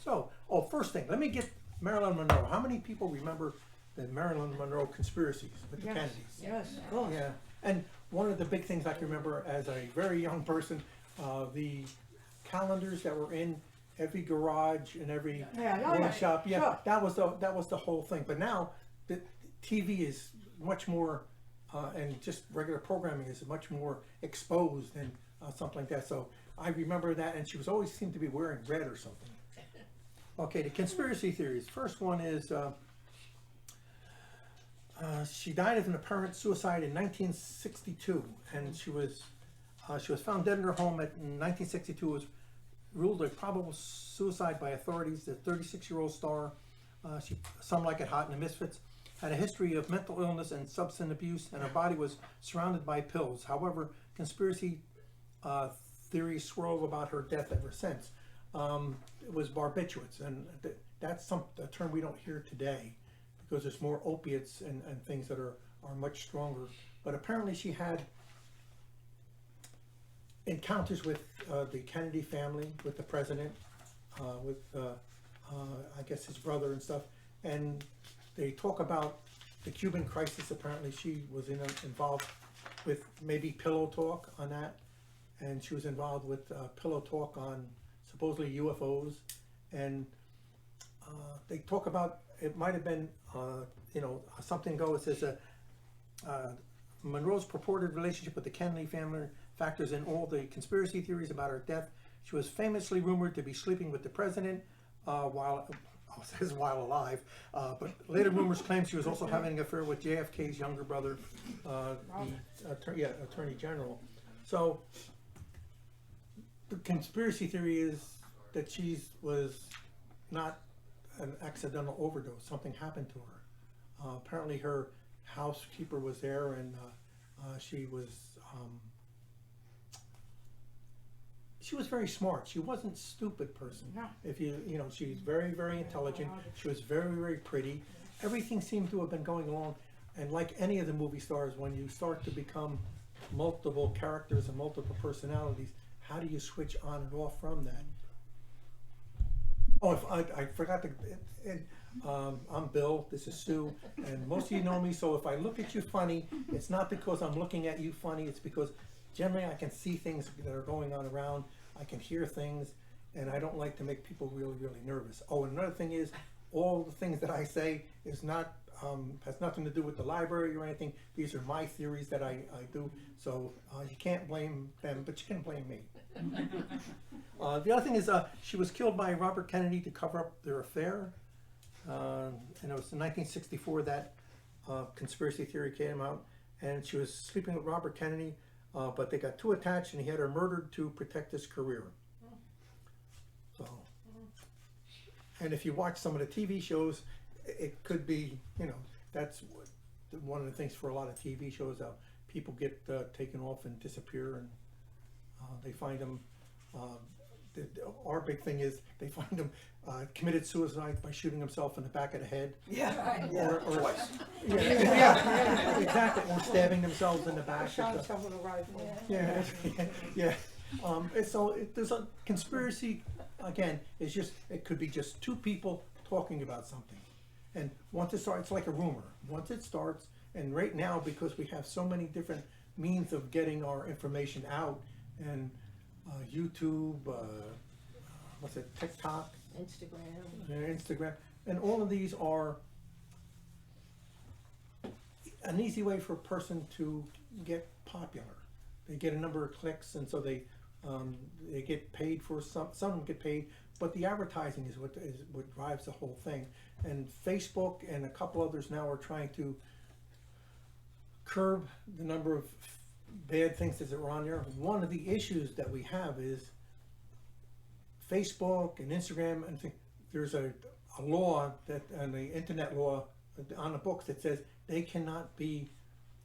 So, first thing, let me get Marilyn Monroe. How many people remember the Marilyn Monroe conspiracies with the Kennedys? Yes, of course. Yeah, and one of the big things I can remember as a very young person, the calendars that were in every garage and every workshop. Yeah, sure. that was the whole thing. But now the TV is much more, and just regular programming is much more exposed and something like that. So I remember that, and she was always seemed to be wearing red or something. Okay, the conspiracy theories. First one is she died of an apparent suicide in 1962, and she was found dead in her home in 1962. Was ruled a probable suicide by authorities. The 36-year-old star, Some Like It Hot and the Misfits, had a history of mental illness and substance abuse, and her body was surrounded by pills. However, conspiracy theories swirl about her death ever since. It was barbiturates, and that's a term we don't hear today because there's more opiates and things that are much stronger. But apparently she had encounters with the Kennedy family, with the president, with I guess his brother and stuff, and they talk about the Cuban crisis. Apparently she was involved with maybe pillow talk on that, and she was involved with pillow talk on supposedly UFOs, and they talk about it might have been something goes. It says Monroe's purported relationship with the Kennedy family factors in all the conspiracy theories about her death. She was famously rumored to be sleeping with the president while alive, but later rumors claim she was also having an affair with JFK's younger brother, the Attorney General. So the conspiracy theory is that she was not an accidental overdose. Something happened to her. Apparently her housekeeper was there, and she was very smart. She wasn't a stupid person. No. If she's very, very intelligent. She was very, very pretty. Everything seemed to have been going along. And like any of the movie stars, when you start to become multiple characters and multiple personalities, how do you switch on and off from that? Oh, I forgot to. I'm Bill. This is Sue, and most of you know me. So if I look at you funny, it's not because I'm looking at you funny. It's because generally I can see things that are going on around. I can hear things, and I don't like to make people really, really nervous. Oh, and another thing is, all the things that I say is not has nothing to do with the library or anything. These are my theories that I do. So you can't blame them, but you can blame me. The other thing is she was killed by Robert Kennedy to cover up their affair. And it was in 1964 that conspiracy theory came out. And she was sleeping with Robert Kennedy, but they got too attached and he had her murdered to protect his career. So, and if you watch some of the TV shows, it could be, that's one of the things for a lot of TV shows. People get taken off and disappear, and they find them. Our big thing is they find them committed suicide by shooting himself in the back of the head. Yeah. Or Twice. Yeah, exactly. Or stabbing themselves in the back. Shot himself with a rifle. Yeah. There's a conspiracy. Again, it could be just two people talking about something, and once it starts, it's like a rumor. Once it starts, and right now because we have so many different means of getting our information out, and YouTube, TikTok, Instagram, and all of these are an easy way for a person to get popular. They get a number of clicks, and so they get paid for some get paid, but the advertising is what drives the whole thing. And Facebook and a couple others now are trying to curb the number of bad things that are on there. One of the issues that we have is Facebook and Instagram, and there's a law and the internet law on the books that says they cannot be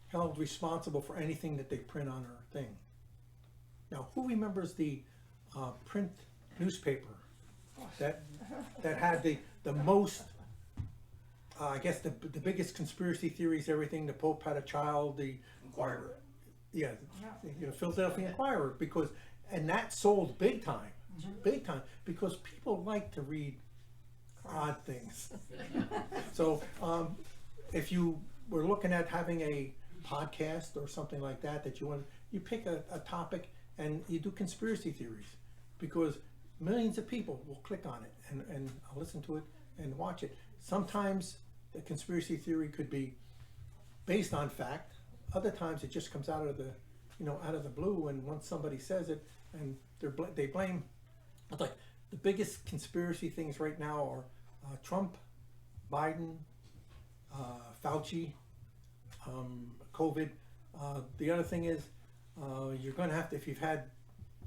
held responsible for anything that they print on our thing. Now, who remembers the print newspaper that had the most, I guess the biggest conspiracy theories, everything? The Pope had a child, the Inquirer. Yeah, Philadelphia Inquirer, and that sold big time, because people like to read odd things. So if you were looking at having a podcast or something like that, you pick a topic and you do conspiracy theories, because millions of people will click on it and listen to it and watch it. Sometimes the conspiracy theory could be based on fact. Other times it just comes out of the blue, and once somebody says it, and they blame. Like the biggest conspiracy things right now are Trump, Biden, Fauci, COVID. The other thing is you're going to have to, if you've had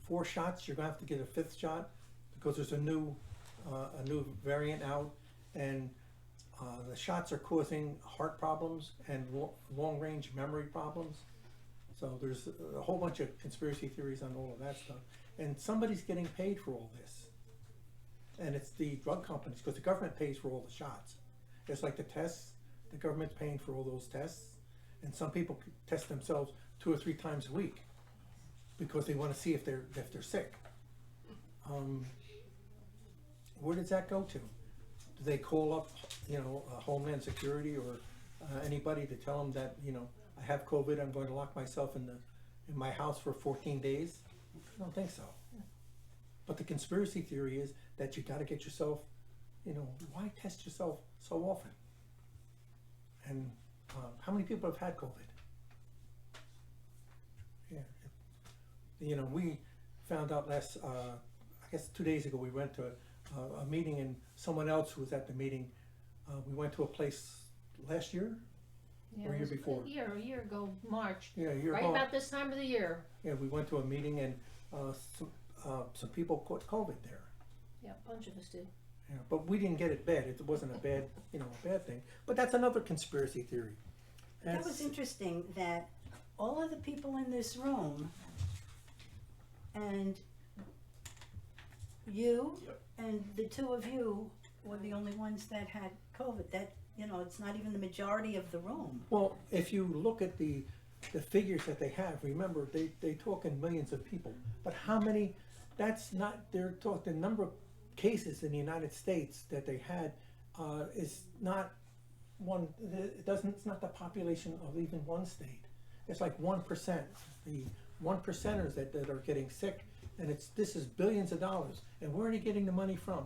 4 shots, you're going to have to get a 5th shot, because there's a new variant out, and the shots are causing heart problems and long-range memory problems. So there's a whole bunch of conspiracy theories on all of that stuff, and somebody's getting paid for all this, and it's the drug companies, because the government pays for all the shots. It's like the tests, the government's paying for all those tests, and some people test themselves 2 or 3 times a week because they want to see if they're sick. Where does that go to? Do they call up, Homeland Security or anybody to tell them that, I have COVID, I'm going to lock myself in my house for 14 days? I don't think so. But the conspiracy theory is that you got to get yourself, why test yourself so often? And how many people have had COVID? Yeah, we found out I guess 2 days ago, we went to a meeting, and someone else who was at the meeting, we went to a place last year, or year before? A year ago, March. Yeah, a year right ago. about this time of the year. Yeah, we went to a meeting, and some people caught COVID there. Yeah, a bunch of us did. Yeah, but we didn't get it bad. It wasn't a bad, a bad thing. But that's another conspiracy theory. That was interesting that all of the people in this room and you and the 2 of you were the only ones that had COVID. That, it's not even the majority of the room. Well, if you look at the figures that they have, remember, they talk in millions of people. But how many, they're talking, the number of cases in the United States that they had is not one, it's not the population of even one state. It's like 1%, the 1%ers that are getting sick, and this is billions of dollars. And where are they getting the money from?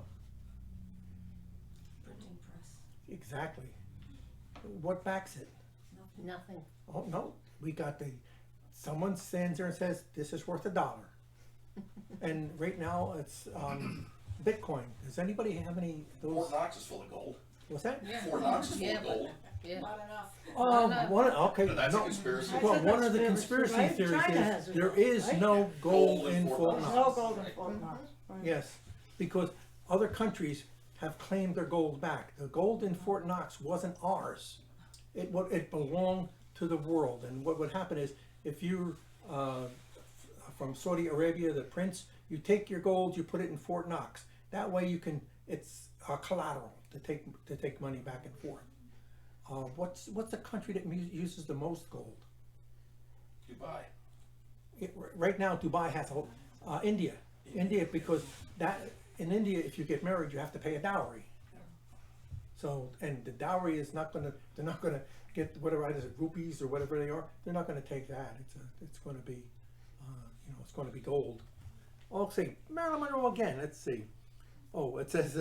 Printing press. Exactly. What backs it? Nothing. Oh, no, we got someone stands there and says, this is worth $1. And right now, it's Bitcoin. Does anybody have any of those? Fort Knox is full of gold. What's that? Yeah. Fort Knox is full of gold. Yeah. Not enough. Oh, okay. And that's a No. conspiracy. Well, one of the conspiracy theories is there is no gold in Fort No Knox. gold in Fort Knox. Right. Yes, because other countries have claimed their gold back. The gold in Fort Knox wasn't ours. It belonged to the world. And what would happen is, if you're from Saudi Arabia, the prince, you take your gold, you put it in Fort Knox. That way it's collateral to take money back and forth. What's the country that uses the most gold? Dubai. Right now, Dubai has India. India, because in India, if you get married, you have to pay a dowry. So, and the dowry is they're not gonna get whatever, is it rupees or whatever they are. They're not gonna take that. It's gonna be, it's gonna be gold. Oh, let's see, Marilyn Monroe again. Let's see. Oh, it says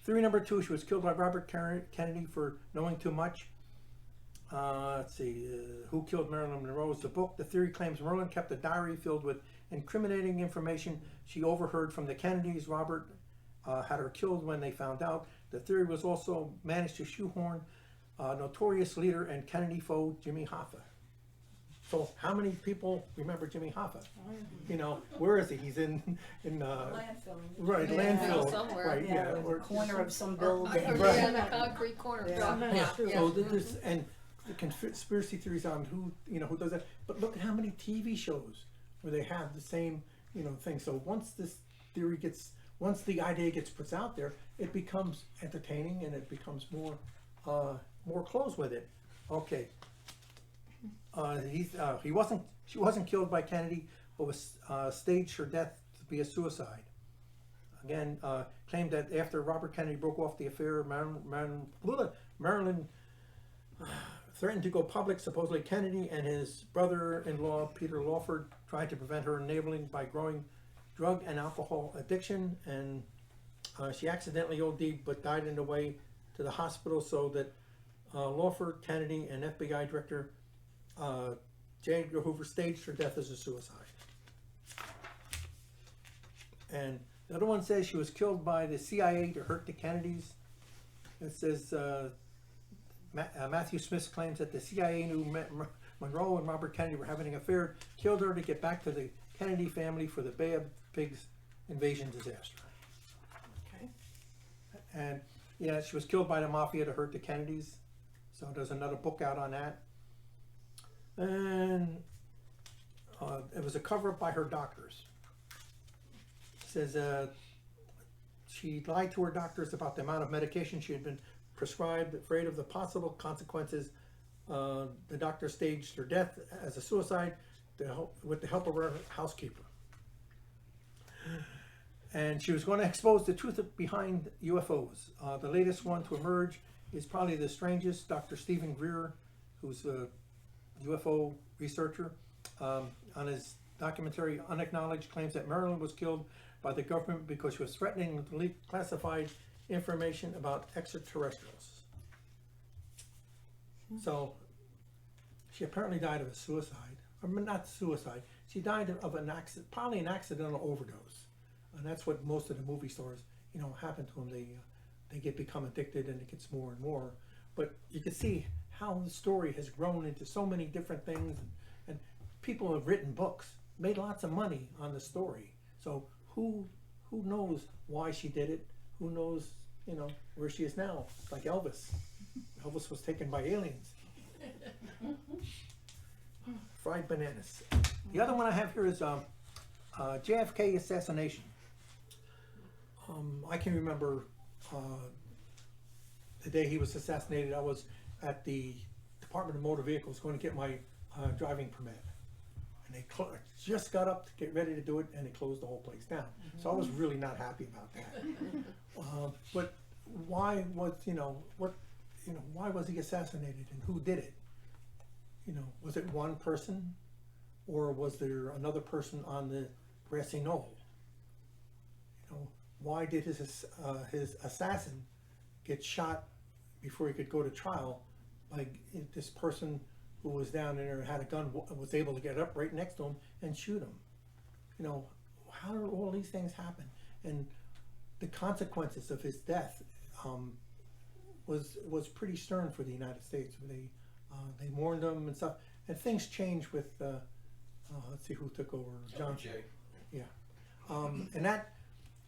theory number 2. She was killed by Robert Kennedy for knowing too much. Let's see. Who Killed Marilyn Monroe is the book. The theory claims Marilyn kept a diary filled with incriminating information she overheard from the Kennedys. Robert had her killed when they found out. The theory was also managed to shoehorn notorious leader and Kennedy foe Jimmy Hoffa. So how many people remember Jimmy Hoffa? Where is he? He's in Landfill. right, Yeah. landfill. Somewhere. Right, Yeah, yeah. or corner of some building. I heard Right. it in the concrete corner. Yeah. Yeah, Yeah. so there's, and the conspiracy theories on who does that, but look at how many TV shows where they have the same, thing. So once the idea gets put out there, it becomes entertaining and it becomes more close with it. Okay. She wasn't killed by Kennedy, but was staged her death to be a suicide. again, claimed that after Robert Kennedy broke off the affair, Marilyn threatened to go public. Supposedly Kennedy and his brother-in-law, Peter Lawford, tried to prevent her enabling by growing drug and alcohol addiction, and she accidentally OD'd but died on the way to the hospital, so that Lawford, Kennedy, and FBI Director J. Edgar Hoover staged her death as a suicide. And the other one says she was killed by the CIA to hurt the Kennedys. It says Matthew Smith claims that the CIA knew Monroe and Robert Kennedy were having an affair, killed her to get back to the Kennedy family for the Bay of Pigs invasion disaster. Okay. And yeah, she was killed by the mafia to hurt the Kennedys. So there's another book out on that. And it was a cover-up by her doctors. It says she lied to her doctors about the amount of medication she had been prescribed, afraid of the possible consequences. The doctor staged her death as a suicide with the help of her housekeeper. And she was going to expose the truth behind UFOs. The latest one to emerge is probably the strangest. Dr. Stephen Greer, who's a UFO researcher, on his documentary Unacknowledged, claims that Marilyn was killed by the government because she was threatening to leak classified information about extraterrestrials. So she apparently died of a suicide, or not suicide. She died of an accident, probably an accidental overdose, and that's what most of the movie stars, happen to them. They become addicted, and it gets more and more. But you can see how the story has grown into so many different things, and people have written books, made lots of money on the story. So who knows why she did it? Who knows, where she is now? Like Elvis. Elvis was taken by aliens. Fried bananas. The other one I have here is JFK assassination. I can remember the day he was assassinated. I was at the Department of Motor Vehicles going to get my driving permit. And they just got up to get ready to do it, and they closed the whole place down. So I was really not happy about that. But why was, why was he assassinated, and who did it? Was it one person, or was there another person on the grassy knoll? Why did his assassin get shot before he could go to trial by this person who was down there and had a gun, was able to get up right next to him and shoot him? How did all these things happen? And the consequences of his death was pretty stern for the United States. They mourned him and stuff, and things changed with let's see who took over. John Jay. Yeah, and that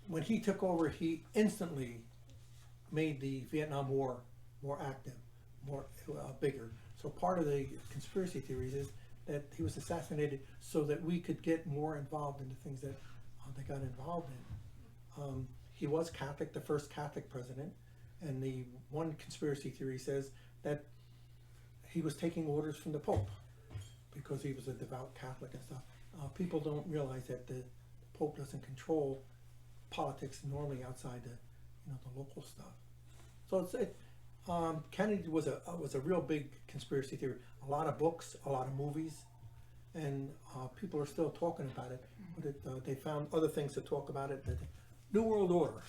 when he took over, he instantly made the Vietnam War more active, more bigger. So part of the conspiracy theories is that he was assassinated so that we could get more involved in the things that they got involved in. He was Catholic, the first Catholic president, and the one conspiracy theory says that he was taking orders from the Pope because he was a devout Catholic and stuff. People don't realize that the Pope doesn't control politics normally outside the local stuff. So Kennedy was a real big conspiracy theory. A lot of books, a lot of movies, and people are still talking about it. But they found other things to talk about it. The New World Order.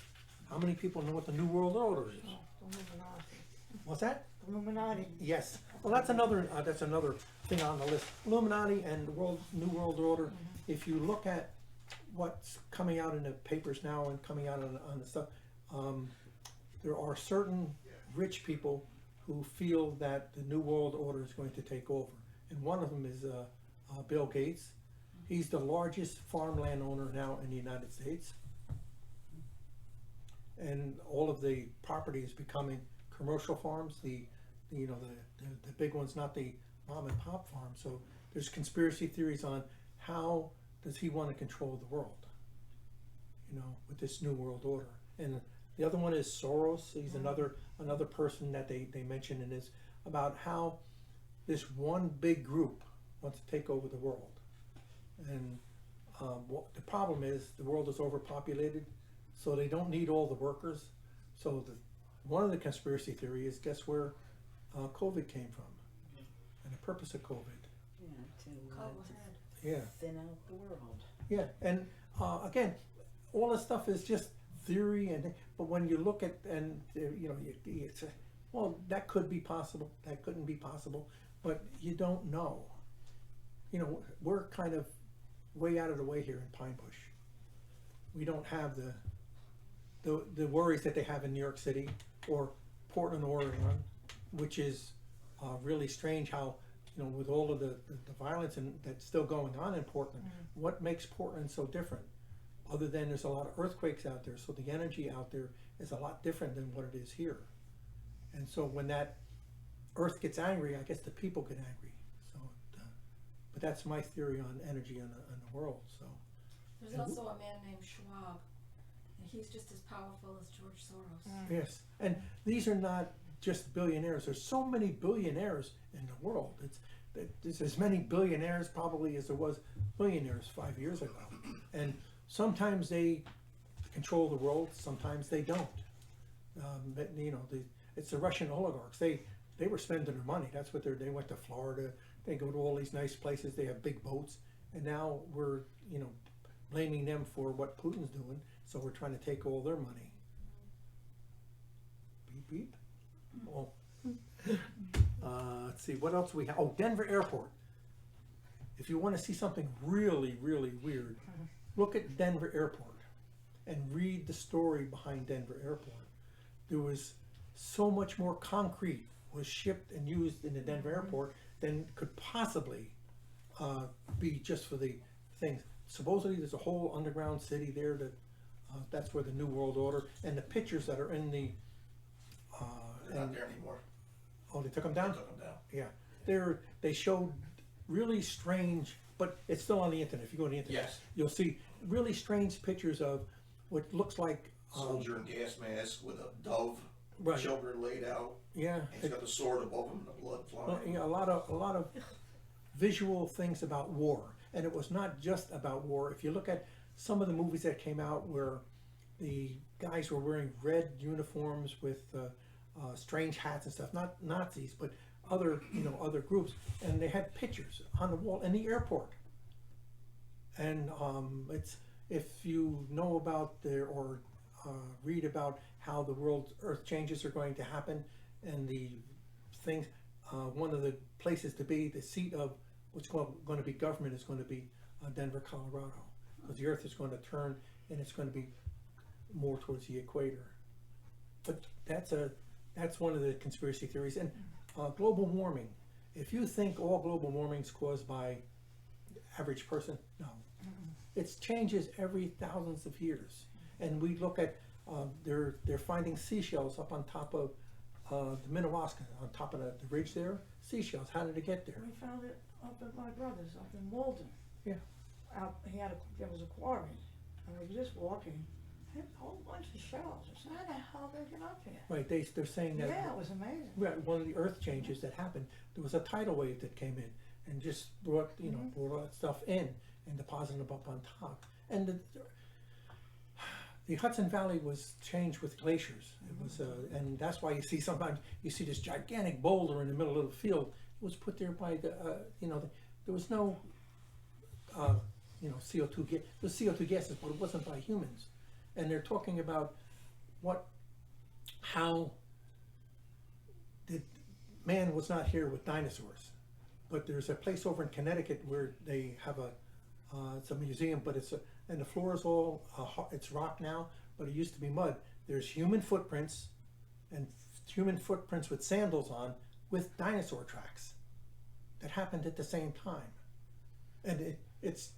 How many people know what the New World Order is? Illuminati. What's that? Illuminati. Yes. Well, that's another thing on the list. Illuminati and the New World Order. If you look at what's coming out in the papers now and coming out on the stuff, there are certain rich people who feel that the New World Order is going to take over. And one of them is Bill Gates. He's the largest farmland owner now in the United States. And all of the property is becoming commercial farms. The big ones, not the mom and pop farms. So there's conspiracy theories on how does he want to control the world, with this New World Order. And the other one is Soros. He's another person that they mention in this, about how this one big group wants to take over the world. And the problem is the world is overpopulated, so they don't need all the workers. So one of the conspiracy theories, guess where COVID came from, and the purpose of COVID. Yeah, Thin out the world. yeah, and again, all this stuff is just theory, but when you look at it's well, that could be possible, that couldn't be possible, but you don't know. We're kind of way out of the way here in Pine Bush. We don't have the worries that they have in New York City or Portland, Oregon, which is really strange how, with all of the violence that's still going on in Portland, what makes Portland so different? Other than there's a lot of earthquakes out there, so the energy out there is a lot different than what it is here. And so when that earth gets angry, I guess the people get angry. So, but that's my theory on energy in the world. So There's also a man named Schwab, and he's just as powerful as George Soros. yes, and these are not just billionaires. There's so many billionaires in the world. There's as many billionaires probably as there was billionaires 5 years ago, and sometimes they control the world, sometimes they don't. But, it's the Russian oligarchs. They were spending their money. That's what they went to Florida. They go to all these nice places. They have big boats, and now we're blaming them for what Putin's doing. So we're trying to take all their money. Beep beep. Oh. Let's see what else we have. Oh, Denver Airport. If you want to see something really, really weird, look at Denver Airport and read the story behind Denver Airport. There was so much more concrete was shipped and used in the Denver Airport than could possibly be just for the things. Supposedly there's a whole underground city there that's where the New World Order, and the pictures that are in the They're not there anymore. oh, they took them They down? took them down. Yeah, they showed really strange, but it's still on the internet. If you go to the internet, Yes. you'll see really strange pictures of what looks like Soldier in gas mask with a dove, right. children laid out, Yeah, and he's got the sword above him and the blood flying. a lot of visual things about war, and it was not just about war. If you look at some of the movies that came out where the guys were wearing red uniforms with strange hats and stuff, not Nazis, but other groups, and they had pictures on the wall in the airport. And it's, if you know about or read about how the world's earth changes are going to happen and the things, one of the places to be, the seat of what's going to be government is going to be Denver, Colorado, because the earth is going to turn and it's going to be more towards the equator. But that's one of the conspiracy theories. And global warming, if you think all global warming is caused by the average person, no. It changes every thousands of years. And we look at, they're finding seashells up on top of the Minnewaska, on top of the ridge there. Seashells, how did it get there? We found it up at my brother's, up in Walden. Yeah. There was a quarry, and we were just walking, had a whole bunch of shells. I said, how the hell did they get up here? Right, they're saying that Yeah, it was amazing. right, one of the earth changes that happened, there was a tidal wave that came in and just brought, brought all that stuff in and deposited them up on top. And the Hudson Valley was changed with glaciers. It was, and that's why you see sometimes you see this gigantic boulder in the middle of the field. It was put there by the, there was no, CO2 gas. There was CO2 gases, but it wasn't by humans. And they're talking about how man was not here with dinosaurs. But there's a place over in Connecticut where they have it's a museum, but and the floor is all, it's rock now, but it used to be mud. There's human footprints, and human footprints with sandals on, with dinosaur tracks that happened at the same time. And it's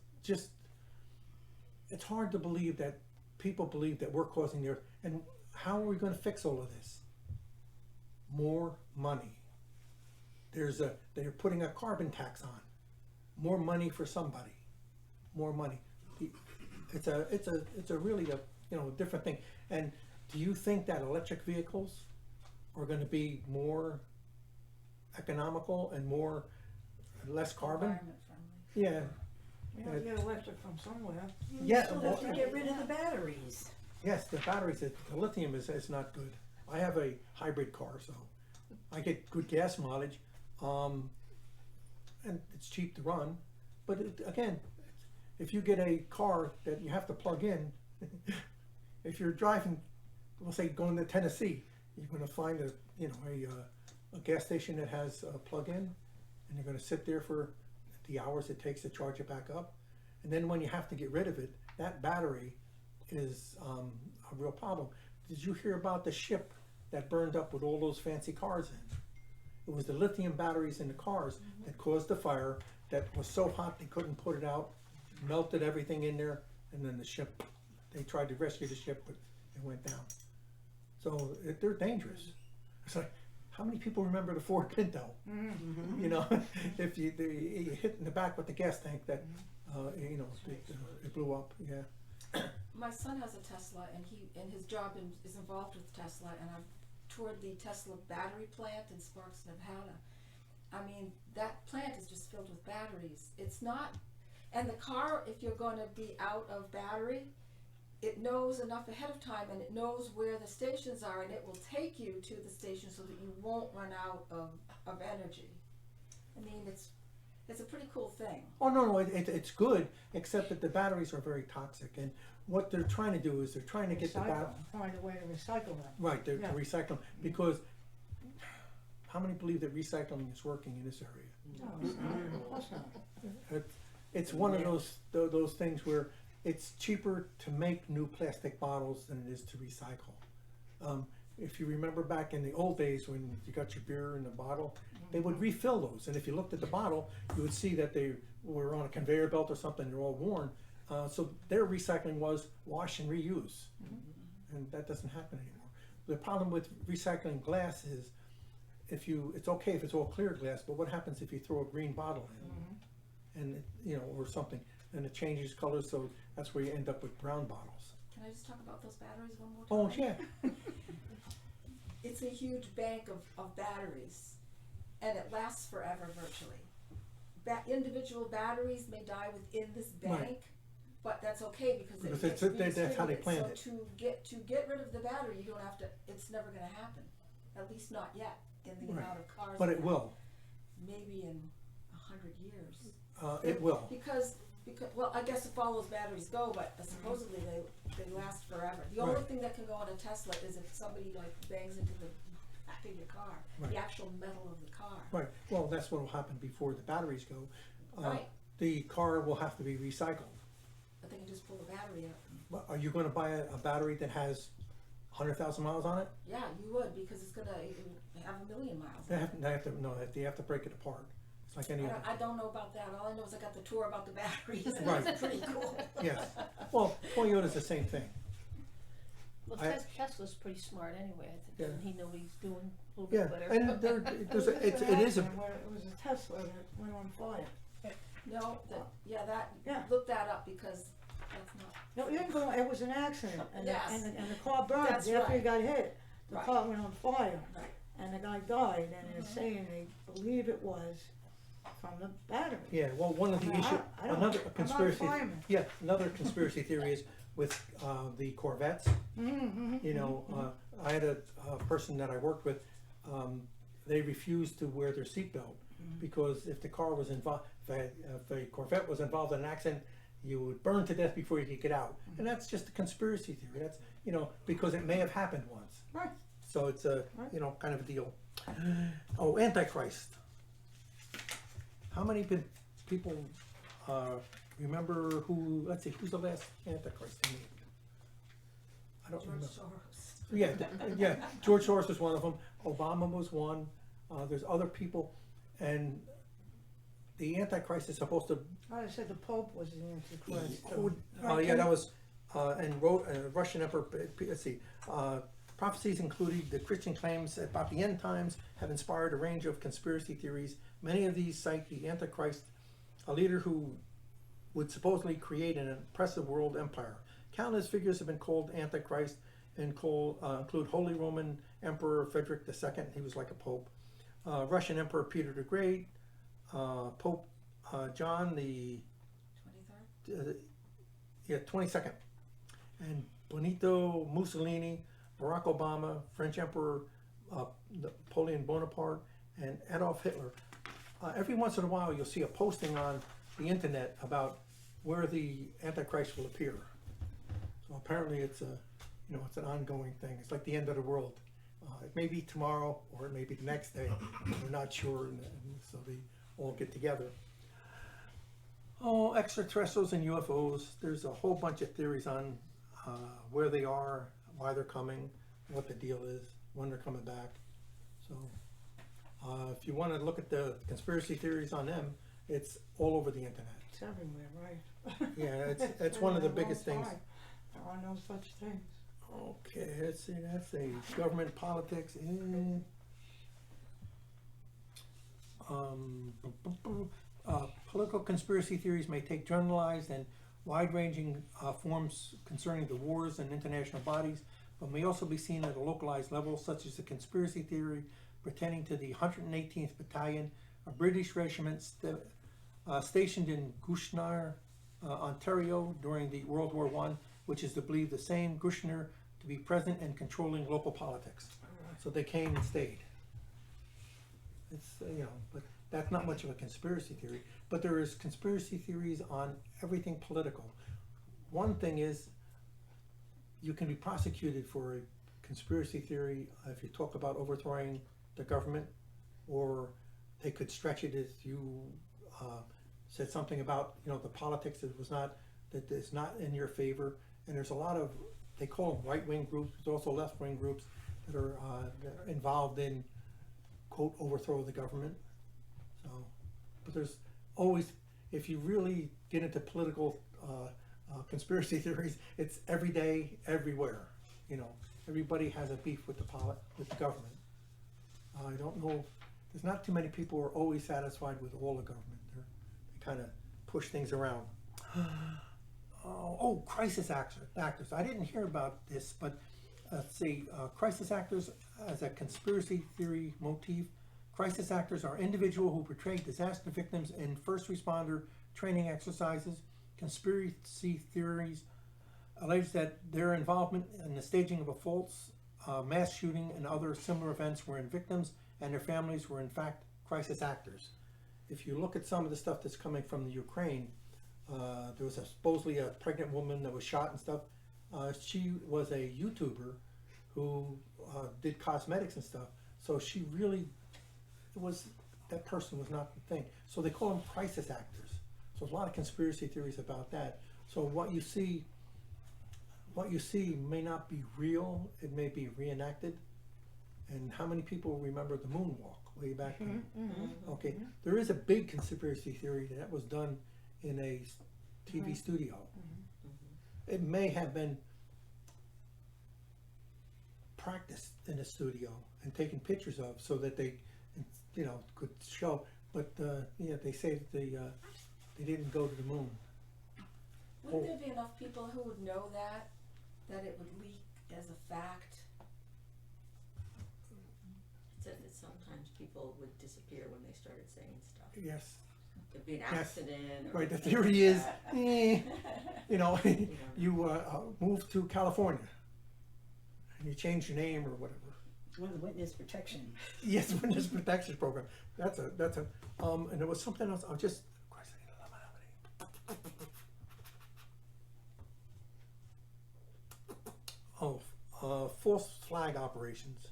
hard to believe that people believe that we're causing the earth. And how are we going to fix all of this? More money. They're putting a carbon tax on. More money for somebody. More money. It's a really different thing. And do you think that electric vehicles are going to be more economical and less carbon? Environment friendly. Yeah. You have to get electric from somewhere. Yeah. Still have to get rid of the batteries. Yes, the batteries, the lithium is not good. I have a hybrid car, so I get good gas mileage, and it's cheap to run. But again, if you get a car that you have to plug in, if you're driving, we'll say going to Tennessee, you're going to find a gas station that has a plug-in, and you're going to sit there for the hours it takes to charge it back up, and then when you have to get rid of it, that battery is a real problem. Did you hear about the ship that burned up with all those fancy cars in? It was the lithium batteries in the cars that caused the fire, that was so hot they couldn't put it out, melted everything in there, and then the ship, they tried to rescue the ship, but it went down. So they're dangerous. It's like, how many people remember the Ford Pinto? You know, if you hit in the back with the gas tank, that it blew up. Yeah. My son has a Tesla, and his job is involved with Tesla, and I've toured the Tesla battery plant in Sparks, Nevada. I mean, that plant is just filled with batteries. It's not, and the car, if you're going to be out of battery, it knows enough ahead of time, and it knows where the stations are, and it will take you to the station so that you won't run out of energy. I mean, it's a pretty cool thing. Oh no, it's good, except that the batteries are very toxic, and what they're trying to do is they're trying to get the battery. Find a way to recycle them. Right, to Yeah. recycle them, because how many believe that recycling is working in this area? No, it's not. Of course not. It's one of those things where it's cheaper to make new plastic bottles than it is to recycle. If you remember back in the old days when you got your beer in the bottle, they would refill those, and if you looked at the bottle, you would see that they were on a conveyor belt or something, they're all worn. So their recycling was wash and reuse, and that doesn't happen anymore. The problem with recycling glass is, it's okay if it's all clear glass, but what happens if you throw a green bottle in, and or something, and it changes colors, so that's where you end up with brown bottles. Can I just talk about those batteries one more Oh time? yeah, It's a huge bank of batteries, and it lasts forever virtually. Individual batteries may die within this bank, Right. but that's okay because Because it gets that's how they redistributed. planned it. So to get rid of the battery, you don't have to. It's never going to happen, at least not yet in the Right. amount of cars. but we it have. will. Maybe in 100 years. It will. Because well, I guess if all those batteries go, but supposedly they last forever. The only Right. thing that can go on a Tesla is if somebody like bangs into the back of your car, Right. the actual metal of the car. Right. Well, that's what will happen before the batteries go. Right. The car will have to be recycled. But they can just pull the battery out. But are you going to buy a battery that has 100,000 miles on it? Yeah, you would, because it's gonna have 1,000,000 miles. They have to break it apart. It's like any other. I don't know about that. All I know is I got the tour about the batteries. And Right. It's pretty cool. Yes. Well, Toyota's the same thing. Well, Tesla's pretty smart anyway, I think. Yeah. And he knows what he's doing a little Yeah, bit better. and it is a. Where it was a Tesla that went on fire. No, Yeah. look that up because that's not. No, it didn't go, it was an accident, and Yes. the car burned That's after he right. got hit. The Right. car went on fire, Right. and the guy died, and they're saying they believe it was from the battery. Yeah. Well, one of the I issues, don't- I'm another not a conspiracy. fireman. Yeah, another conspiracy theory is with the Corvettes. I had a person that I worked with. They refused to wear their seatbelt because if the car was involved, if a Corvette was involved in an accident, you would burn to death before you could get out. And that's just a conspiracy theory. That's because it may have happened once. Right. So it's a kind of a deal. Oh, Antichrist. How many people remember who? Let's see, who's the last Antichrist named? I don't George remember. Soros. Yeah. George Soros was one of them. Obama was one. There's other people, and the Antichrist is supposed to. I said the Pope was the Antichrist. That was and wrote Russian Emperor. Let's see. Prophecies including the Christian claims about the end times have inspired a range of conspiracy theories. Many of these cite the Antichrist, a leader who would supposedly create an oppressive world empire. Countless figures have been called Antichrist and include Holy Roman Emperor Frederick II. He was like a pope. Russian Emperor Peter the Great. Pope John the 23rd? 22nd. And Benito Mussolini, Barack Obama, French Emperor Napoleon Bonaparte, and Adolf Hitler. Every once in a while, you'll see a posting on the internet about where the Antichrist will appear. So apparently, it's it's an ongoing thing. It's like the end of the world. It may be tomorrow, or it may be the next day. We're not sure, and so they all get together. Oh, extraterrestrials and UFOs. There's a whole bunch of theories on where they are, why they're coming, what the deal is, when they're coming back. So if you want to look at the conspiracy theories on them, it's all over the internet. It's everywhere, right? Yeah, it's one of the biggest things. There are no such things. Okay, let's see, that's a government politics. Political conspiracy theories may take generalized and wide-ranging forms concerning the wars and international bodies, but may also be seen at a localized level, such as the conspiracy theory pertaining to the 118th Battalion, a British regiment stationed in Gouchener, Ontario during the World War I, which is to believe the same Gouchener to be present and controlling local politics. So they came and stayed. It's, but that's not much of a conspiracy theory. But there is conspiracy theories on everything political. One thing is, you can be prosecuted for a conspiracy theory if you talk about overthrowing the government, or they could stretch it as you said something about the politics that is not in your favor. And there's a lot of, they call them right-wing groups, there's also left-wing groups that are involved in, quote, overthrow of the government. So, but there's always, if you really get into political conspiracy theories, it's every day, everywhere. Everybody has a beef with the government. I don't know, there's not too many people who are always satisfied with all the government. They kind of push things around. Crisis actors. I didn't hear about this, but let's see, crisis actors as a conspiracy theory motif. Crisis actors are individuals who portray disaster victims in first responder training exercises. Conspiracy theories allege that their involvement in the staging of a false mass shooting and other similar events wherein victims and their families were in fact crisis actors. If you look at some of the stuff that's coming from the Ukraine, there was supposedly a pregnant woman that was shot and stuff. She was a YouTuber who did cosmetics and stuff. So she really, that person was not the thing. So they call them crisis actors. So there's a lot of conspiracy theories about that. So what you see may not be real. It may be reenacted. And how many people remember the moonwalk way back then? Okay, there is a big conspiracy theory that was done in a TV studio. It may have been practiced in a studio and taken pictures of so that they, could show. But they say that they didn't go to the moon. Wouldn't there be enough people who would know that it would leak as a fact? It said that sometimes people would disappear when they started saying stuff. Yes. It'd be an Yes. accident. Or Right, the something theory like is, that. you moved to California and you changed your name or whatever. With witness protection. Yes, witness protection program. That's a, and there was something else. False flag operations.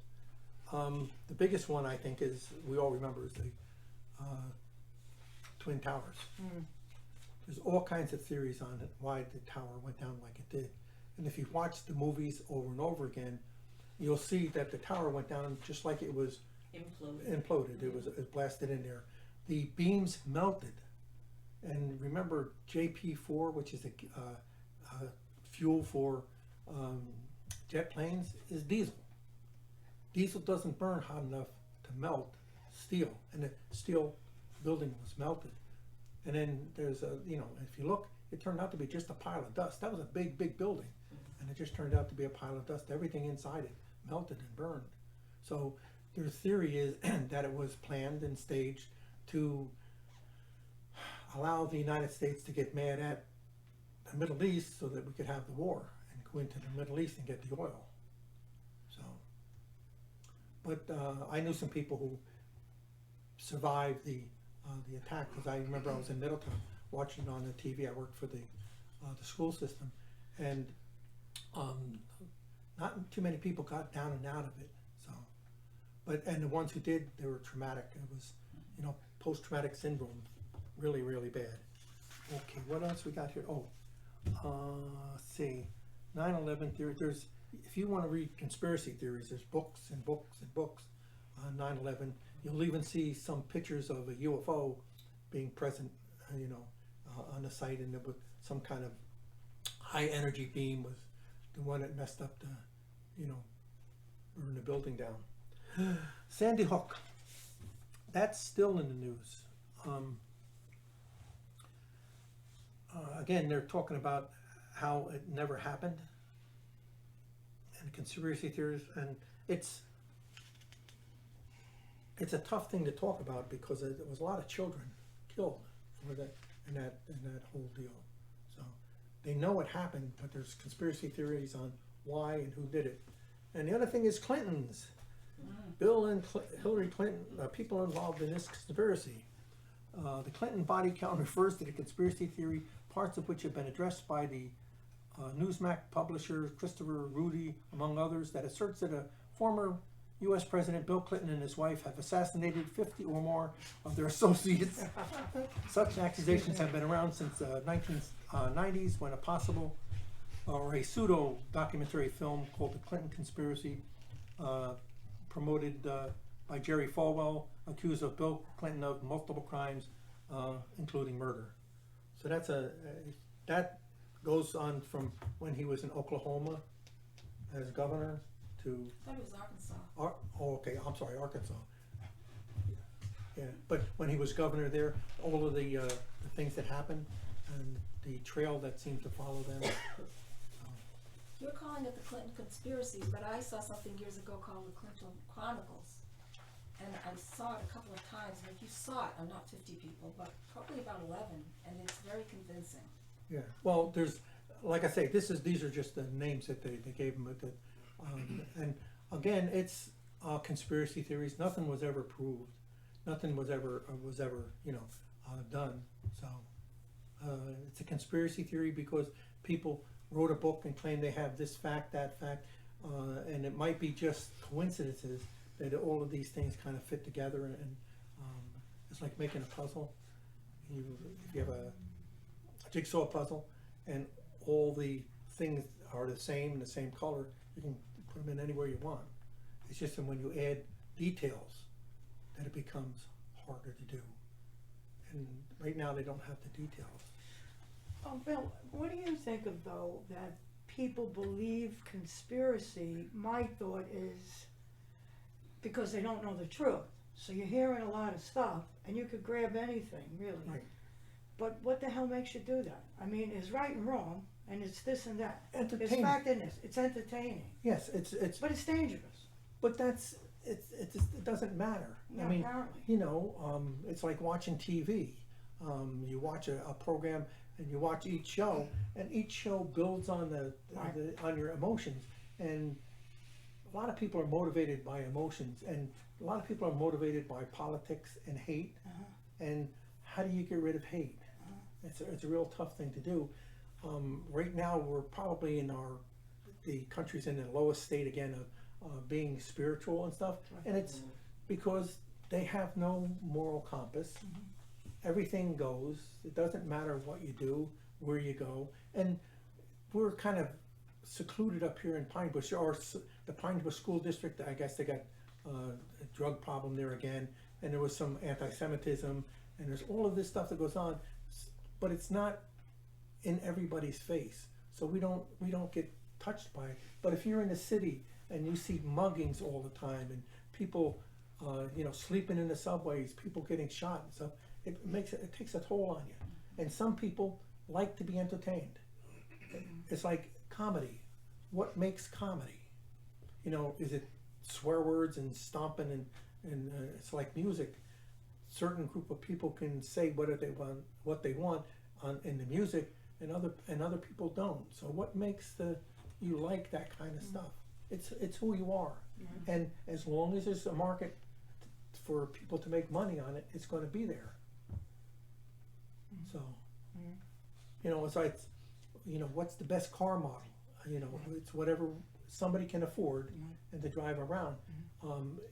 The biggest one I think is, we all remember, is the Twin Towers. There's all kinds of theories on it, why the tower went down like it did. And if you watch the movies over and over again, you'll see that the tower went down just like it was imploded. It was blasted in there. The beams melted. And remember, JP4, which is a fuel for jet planes, is diesel. Diesel doesn't burn hot enough to melt steel, and the steel building was melted. And then there's if you look, it turned out to be just a pile of dust. That was a big, big building, and it just turned out to be a pile of dust. Everything inside it melted and burned. So their theory is that it was planned and staged to allow the United States to get mad at the Middle East so that we could have the war and go into the Middle East and get the oil. So, but I knew some people who survived the attack, because I remember I was in Middletown watching it on the TV. I worked for the school system, and not too many people got down and out of it. So, and the ones who did, they were traumatic. It was, post-traumatic syndrome, really, really bad. Okay, what else we got here? Oh, let's see, 9/11 theory. There's, if you want to read conspiracy theories, there's books and books and books on 9/11. You'll even see some pictures of a UFO being present, on the site, and there was some kind of high energy beam was the one that messed up the, burned the building down. Sandy Hook, that's still in the news. Again, they're talking about how it never happened, and conspiracy theories, and it's a tough thing to talk about because there was a lot of children killed for that in that whole deal. So they know it happened, but there's conspiracy theories on why and who did it. And the other thing is Clintons. Bill and Hillary Clinton, people involved in this conspiracy. The Clinton body count refers to the conspiracy theory, parts of which have been addressed by the Newsmax publisher Christopher Rudy, among others, that asserts that a former U.S. President Bill Clinton and his wife have assassinated 50 or more of their associates. Such accusations have been around since the 1990s, when a possible or a pseudo-documentary film called The Clinton Conspiracy, promoted by Jerry Falwell, accused of Bill Clinton of multiple crimes, including murder. So that goes on from when he was in Oklahoma as governor to. I thought it was Arkansas. I'm sorry, Arkansas. Yeah, but when he was governor there, all of the things that happened and the trail that seemed to follow them. You're calling it the Clinton conspiracy, but I saw something years ago called the Clinton Chronicles. And I saw it a couple of times, and if you saw it, I'm not 50 people, but probably about 11, and it's very convincing. Yeah, well, there's, like I say, these are just the names that they gave him, and again, it's conspiracy theories. Nothing was ever proved. Nothing was ever done. So it's a conspiracy theory because people wrote a book and claimed they have this fact, that fact, and it might be just coincidences that all of these things kind of fit together, and it's like making a puzzle. If you have a jigsaw puzzle and all the things are the same color, you can put them in anywhere you want. It's just that when you add details that it becomes harder to do. And right now they don't have the details. Oh, Bill, what do you think of, though, that people believe conspiracy? My thought is because they don't know the truth. So you're hearing a lot of stuff, and you could grab anything, really. Right. But what the hell makes you do that? I mean, it's right and wrong, and it's this and that. It's Entertainment. fact in this. It's entertaining. Yes, it's But it's dangerous. but it doesn't matter. Yeah, I mean, apparently. it's like watching TV. You watch a program and you watch each show, and each show builds on on your emotions. And a lot of people are motivated by emotions, and a lot of people are motivated by politics and hate. And how do you get rid of hate? It's a real tough thing to do. Right now, we're probably the country's in the lowest state again of being spiritual and stuff, and it's because they have no moral compass. Everything goes. It doesn't matter what you do, where you go, and we're kind of secluded up here in Pine Bush, or the Pine Bush School District. I guess they got a drug problem there again, and there was some anti-Semitism, and there's all of this stuff that goes on, but it's not in everybody's face, so we don't get touched by it. But if you're in the city and you see muggings all the time, and people sleeping in the subways, people getting shot and stuff, it takes a toll on you. And some people like to be entertained. It's like comedy. What makes comedy? Is it swear words and stomping and it's like music. Certain group of people can say what they want in the music, and other people don't. So what makes the you like that kind of stuff. It's who you are. And as long as there's a market for people to make money on it, it's gonna be there. So, you know, it's like, you know, what's the best car model? You know, it's whatever somebody can afford and to drive around.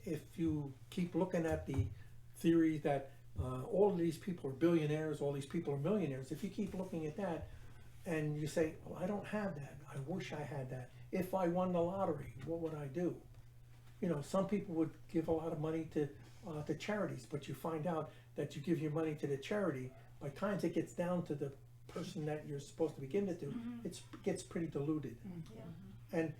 If you keep looking at the theory that all of these people are billionaires, all these people are millionaires, if you keep looking at that and you say, well, I don't have that, I wish I had that. If I won the lottery, what would I do? You know, some people would give a lot of money to charities, but you find out that you give your money to the charity, by the time it gets down to the person that you're supposed to be giving it to, it gets pretty diluted. And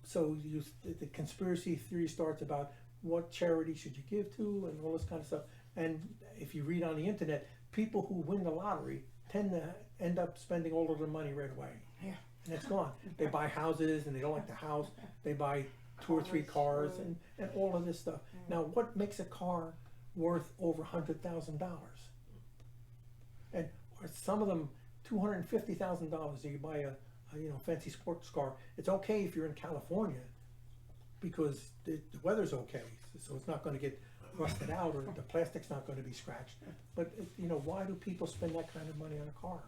so the conspiracy theory starts about what charity should you give to and all this kind of stuff. And if you read on the internet, people who win the lottery tend to end up spending all of their money right away. Yeah. And it's gone. They buy houses and they don't like the house. They buy 2 or 3 cars and all of this stuff. Now, what makes a car worth over $100,000? And some of them, $250,000. You buy a fancy sports car. It's okay if you're in California because the weather's okay, so it's not going to get rusted out or the plastic's not going to be scratched. But you know, why do people spend that kind of money on a car?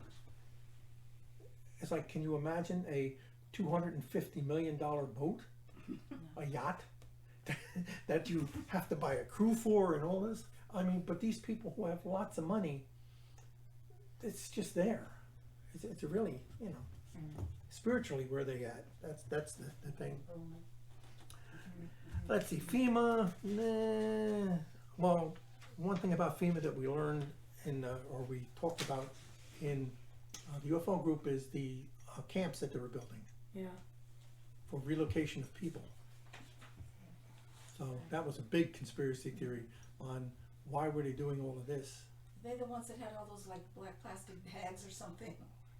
It's like, can you imagine a $250 million boat, a yacht that you have to buy a crew for and all this? I mean, but these people who have lots of money, it's just there. It's really, you know, spiritually where they at. That's the thing. Let's see, FEMA. Nah. Well, one thing about FEMA that we learned or we talked about in the UFO group is the camps that they were building. Yeah. For relocation of people. So that was a big conspiracy theory on why were they doing all of this. They're the ones that had all those like black plastic bags or something.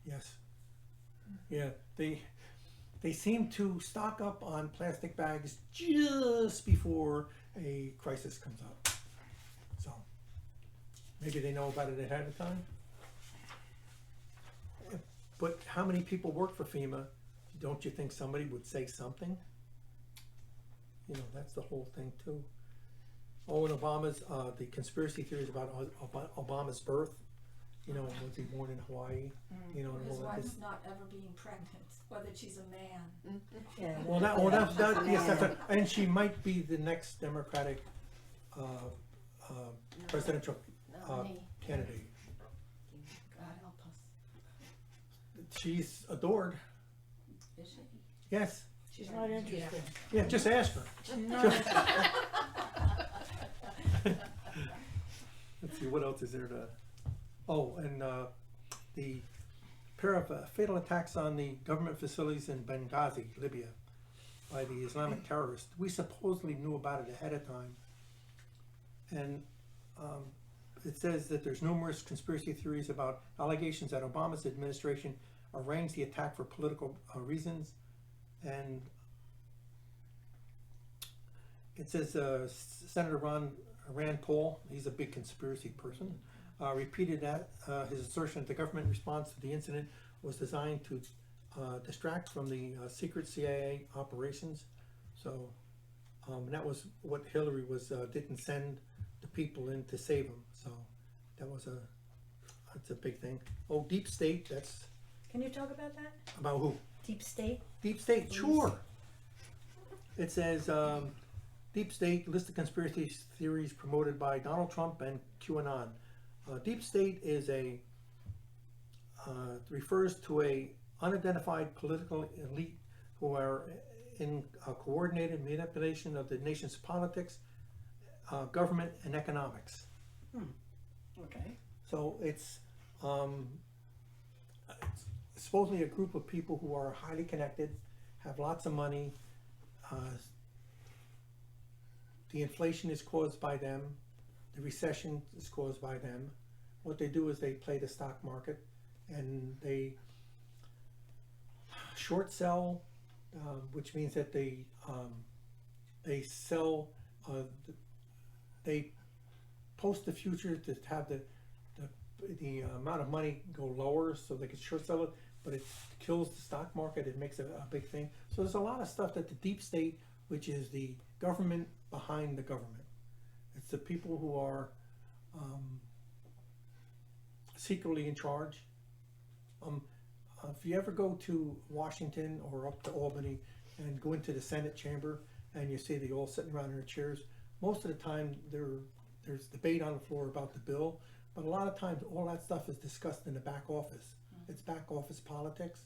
Yes. Yeah, they seem to stock up on plastic bags just before a crisis comes up. So maybe they know about it ahead of time. But how many people work for FEMA? Don't you think somebody would say something? You know, that's the whole thing too. Oh, and Obama's, the conspiracy theories about Obama's birth. You know, was he born in Hawaii? You know, and His all of this. wife's not ever being pregnant, whether she's a man. Well, yes, that's it. And she might be the next Democratic presidential candidate. God help us. She's adored. Is she? Yes. She's not interested. Yeah, just ask her. Let's see, what else is there to... Oh, and the pair of fatal attacks on the government facilities in Benghazi, Libya, by the Islamic terrorists. We supposedly knew about it ahead of time. And it says that there's numerous conspiracy theories about allegations that Obama's administration arranged the attack for political reasons. And it says Senator Rand Paul, he's a big conspiracy person, repeated that his assertion that the government response to the incident was designed to distract from the secret CIA operations. So that was what Hillary didn't send the people in to save him. So that's a big thing. Oh, deep state. That's Can you talk about that? about who? Deep state? Deep state. Sure. It says. Deep State, list of conspiracy theories promoted by Donald Trump and QAnon. Deep State is refers to a unidentified political elite who are in coordinated manipulation of the nation's politics, government, and economics. Okay. So it's supposedly a group of people who are highly connected, have lots of money. The inflation is caused by them. The recession is caused by them. What they do is they play the stock market and they short sell, which means that they sell, they post the future to have the the amount of money go lower so they can short sell it, but it kills the stock market, it makes it a big thing. So there's a lot of stuff that the deep state, which is the government behind the government, it's the people who are secretly in charge. If you ever go to Washington or up to Albany and go into the Senate chamber and you see they all sitting around in their chairs, most of the time there's debate on the floor about the bill, but a lot of times all that stuff is discussed in the back office. It's back office politics.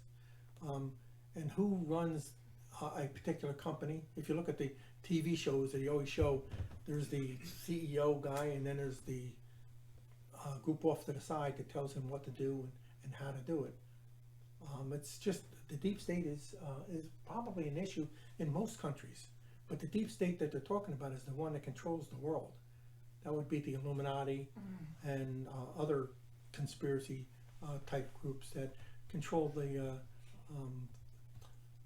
And who runs a particular company? If you look at the TV shows that you always show, there's the CEO guy and then there's the group off to the side that tells him what to do and how to do it. It's just the deep state is probably an issue in most countries, but the deep state that they're talking about is the one that controls the world. That would be the Illuminati and other conspiracy type groups that control the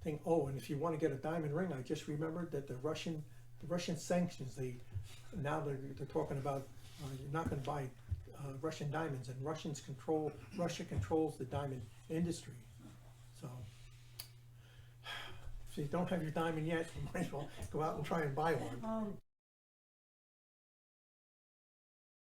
thing. Oh, and if you want to get a diamond ring, I just remembered that the Russian sanctions. Now they're talking about you're not going to buy Russian diamonds, and Russia controls the diamond industry. So if you don't have your diamond yet, you might as well go out and try and buy one.